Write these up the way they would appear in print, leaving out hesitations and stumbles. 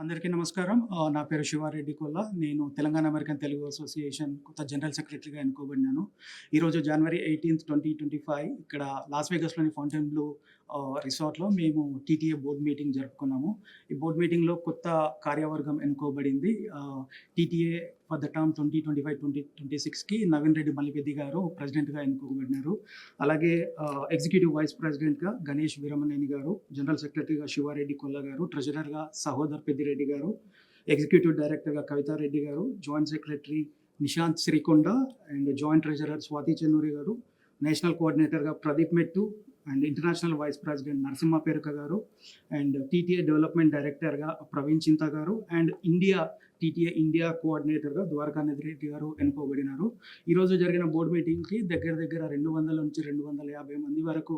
అందరికీ నమస్కారం. నా పేరు శివారెడ్డి కొల్ల. నేను తెలంగాణ అమెరికన్ తెలుగు అసోసియేషన్ కొత్త జనరల్ సెక్రటరీగా ఎన్నుకోబడినాను. ఈరోజు జనవరి 18, 2025 ఇక్కడ లాస్ వేగస్‌లోని ఫౌంటైన్ బ్లూ రిసార్ట్‌లో మేము టీటీఏ బోర్డ్ మీటింగ్ జరుపుకున్నాము. ఈ బోర్డ్ మీటింగ్‌లో కొత్త కార్యవర్గం ఎన్నుకోబడింది. టీటీఏ ఫర్ ద టర్మ్ 2025-2026కి నవీన్ రెడ్డి మల్లిపెద్ది గారు ప్రెసిడెంట్‌గా ఎన్నుకోబడినారు. అలాగే ఎగ్జిక్యూటివ్ వైస్ ప్రెసిడెంట్‌గా గణేష్ వీరమనేని గారు, జనరల్ సెక్రటరీగా శివారెడ్డి కొల్ల గారు, ట్రెజరర్‌గా సహోదర్ పెద్దిరెడ్డి గారు, ఎగ్జిక్యూటివ్ డైరెక్టర్‌గా కవితారెడ్డి గారు, joint secretary Nishanth Srikonda and joint treasurer Swathi Chennuri గారు, నేషనల్ కోఆర్డినేటర్‌గా Pradeep Mettu and international vice president Narasimha Peruka గారు అండ్ టీటీఏ డెవలప్మెంట్ డైరెక్టర్గా ప్రవీణ్ చింత గారు అండ్ టీటీఏ ఇండియా కోఆర్డినేటర్గా ద్వారకానాథ్ రెడ్డి గారు ఎన్నుకోబడినారు. ఈరోజు జరిగిన బోర్డు మీటింగ్కి దగ్గర 200 నుంచి 250 మంది వరకు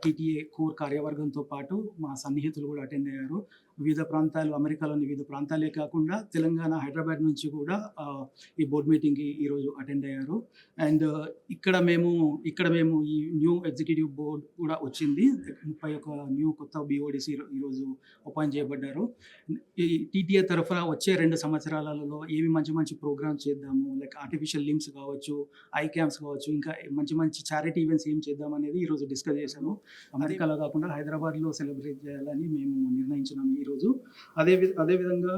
టీటీఏ కోర్ కార్యవర్గంతో పాటు మా సన్నిహితులు కూడా అటెండ్ అయ్యారు. వివిధ ప్రాంతాలు, అమెరికాలోని వివిధ ప్రాంతాలే కాకుండా తెలంగాణ, హైదరాబాద్ నుంచి కూడా ఈ బోర్డు మీటింగ్కి ఈరోజు అటెండ్ అయ్యారు. అండ్ ఇక్కడ మేము ఈ న్యూ ఎగ్జిక్యూటివ్ బోర్డ్ కూడా వచ్చింది. 31 కొత్త బీఓడిసి ఈరోజు అపాయింట్ చేయబడ్డారు. ఈ టీటీఏ తరఫున వచ్చే 2 సంవత్సరాలలో ఏమి మంచి ప్రోగ్రామ్స్ చేద్దాము, లైక్ ఆర్టిఫిషియల్ లింబ్స్ కావచ్చు, ఐ క్యాంప్స్ కావచ్చు, ఇంకా మంచి చారిటీ ఈవెంట్స్ ఏం చేద్దాం అనేది ఈరోజు డిస్కస్ చేశాము. అమెరికాలో కాకుండా హైదరాబాద్లో సెలబ్రేట్ చేయాలని మేము నిర్ణయించినాము ఈరోజు. అదేవిధంగా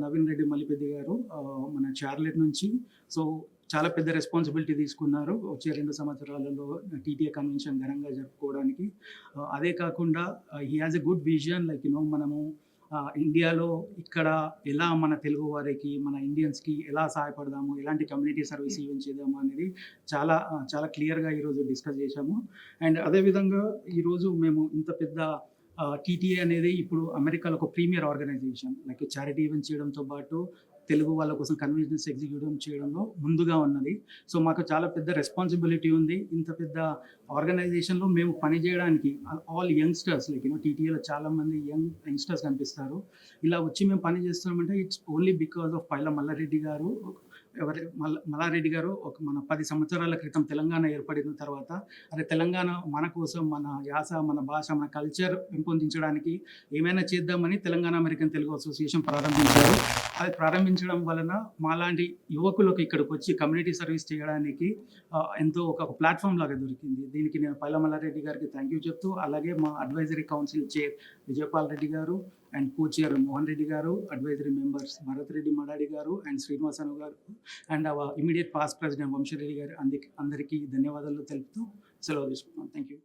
నవీన్ రెడ్డి మల్లిపెద్ది గారు మన చార్లెట్ నుంచి చాలా పెద్ద రెస్పాన్సిబిలిటీ తీసుకున్నారు వచ్చే 2 సంవత్సరాలలో టీటీఏ కన్వెన్షన్ ఘనంగా జరుపుకోవడానికి. అదే కాకుండా he has a good vision, like మనము ఇండియాలో ఇక్కడ ఎలా మన తెలుగు వారికి, మన ఇండియన్స్కి ఎలా సహాయపడదాము, ఎలాంటి కమ్యూనిటీ సర్వీస్ ఈవెంట్ చేద్దాము అనేది చాలా క్లియర్గా ఈరోజు డిస్కస్ చేశాము. అండ్ అదేవిధంగా ఈరోజు మేము ఇంత పెద్ద టీటీఏ అనేది ఇప్పుడు అమెరికాలో ఒక premier organization, like charity event చేయడంతో పాటు తెలుగు వాళ్ళ కోసం కన్వెన్షన్స్ ఎగ్జిక్యూట్ చేయడంలో ముందుగా ఉన్నది. సో మాకు చాలా పెద్ద రెస్పాన్సిబిలిటీ ఉంది. ఇంత పెద్ద ఆర్గనైజేషన్లో మేము పనిచేయడానికి ఆల్ యంగ్స్టర్స్, లైక్ టీటీఏలో చాలామంది యంగ్స్టర్స్ కనిపిస్తారు. ఇలా వచ్చి మేము పని చేస్తున్నామంటే it's only because of Paila Malla Reddy గారు. మల్లారెడ్డి గారు మన 10 సంవత్సరాల క్రితం తెలంగాణ ఏర్పడిన తర్వాత తెలంగాణ మన కోసం, మన యాస, మన భాష, మన కల్చర్ పెంపొందించడానికి ఏమైనా చేద్దామని తెలంగాణ అమెరికన్ తెలుగు అసోసియేషన్ ప్రారంభించారు. అది ప్రారంభించడం వలన మాలాంటి యువకులకు ఇక్కడికి వచ్చి కమ్యూనిటీ సర్వీస్ చేయడానికి ఎంతో ఒక ప్లాట్ఫామ్ లాగా దొరికింది. దీనికి నేను పైల మల్లారెడ్డి గారికి థ్యాంక్ యూ చెప్తూ, అలాగే మా advisory council chair Vijaypal Reddy గారు అండ్ కో-చైర్ మోహన్ రెడ్డి గారు, అడ్వైజరీ మెంబర్స్ భరత్ రెడ్డి మడాడి గారు అండ్ శ్రీనివాసను గారు and hour immediate past president Vamsi Reddy గారు అందరికీ ధన్యవాదాలు తెలుపుతూ సెలవు తీసుకున్నాను. Thank you.